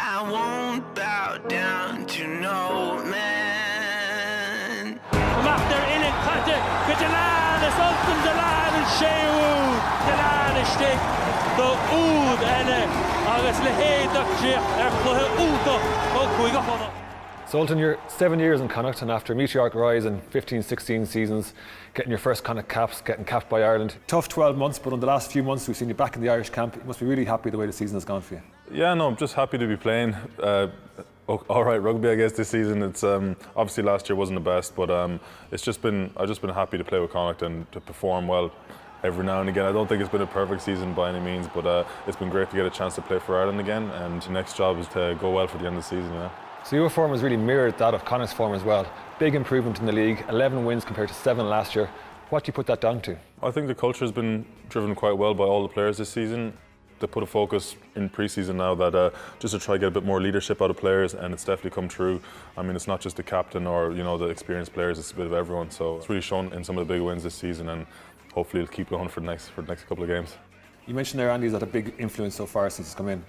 I won't bow down to no man. Macht in caint go Dillane is Ultan Dillane and Sheawood. Dillane is stick the oud ene agus le héadach cluthe úta ó chuige chuna. So Ultan, you're 7 years in Connacht, and after a meteoric rise in 15-16 seasons, getting your first Connacht caps, getting capped by Ireland. Tough 12 months, but in the last few months we've seen you back in the Irish camp. You must be really happy the way the season has gone for you. Yeah, no, I'm just happy to be playing. All right, rugby, I guess, this season. It's obviously last year wasn't the best, but I've just been happy to play with Connacht and to perform well every now and again. I don't think it's been a perfect season by any means, but it's been great to get a chance to play for Ireland again. And the next job is to go well for the end of the season. Yeah. So your form has really mirrored that of Connacht's form as well. Big improvement in the league, 11 wins compared to 7 last year. What do you put that down to? I think the culture has been driven quite well by all the players this season. They put a focus in pre-season now that just to try to get a bit more leadership out of players, and it's definitely come true. I mean, it's not just the captain or the experienced players; it's a bit of everyone. So it's really shown in some of the big wins this season, and hopefully it'll keep going for the next couple of games. You mentioned there Andy's had a big influence so far since he's come in.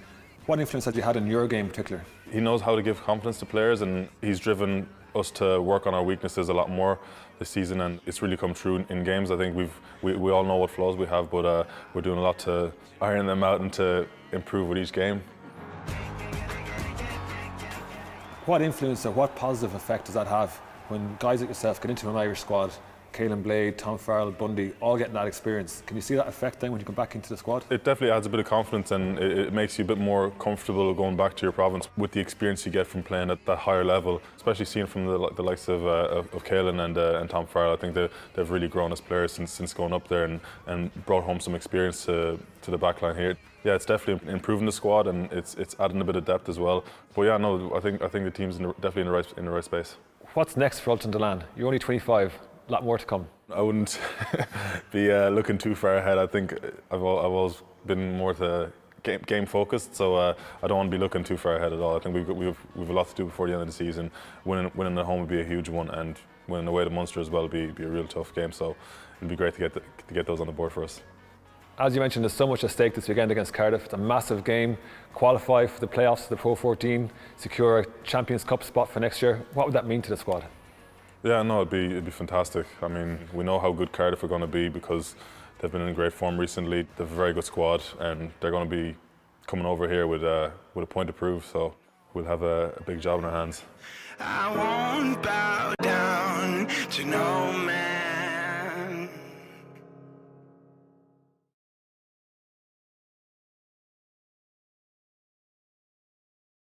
What influence have you had in your game in particular? He knows how to give confidence to players, and he's driven us to work on our weaknesses a lot more this season, and it's really come true in games. I think we all know what flaws we have, but we're doing a lot to iron them out and to improve with each game. What influence or what positive effect does that have when guys like yourself get into an Irish squad? Caelan Blade, Tom Farrell, Bundy, all getting that experience. Can you see that effect then when you come back into the squad? It definitely adds a bit of confidence, and it makes you a bit more comfortable going back to your province with the experience you get from playing at that higher level, especially seeing from the likes of Caelan and Tom Farrell. I think they've really grown as players since going up there and brought home some experience to the back line here. Yeah, it's definitely improving the squad, and it's adding a bit of depth as well. But yeah, no, I think the team's definitely in the right space. What's next for Ultan Dillane? You're only 25. A lot more to come. I wouldn't be looking too far ahead. I think I've always been more to game focused, so I don't want to be looking too far ahead at all. I think we've a lot to do before the end of the season. Winning at home would be a huge one, and winning away to Munster as well would be a real tough game. So it'd be great to get those on the board for us. As you mentioned, there's so much at stake this weekend against Cardiff. It's a massive game. Qualify for the playoffs of the Pro 14, secure a Champions Cup spot for next year. What would that mean to the squad? Yeah, no, it'd be fantastic. I mean, we know how good Cardiff are going to be because they've been in great form recently. They've a very good squad, and they're going to be coming over here with a point to prove. So we'll have a big job in our hands. I won't bow down to no man.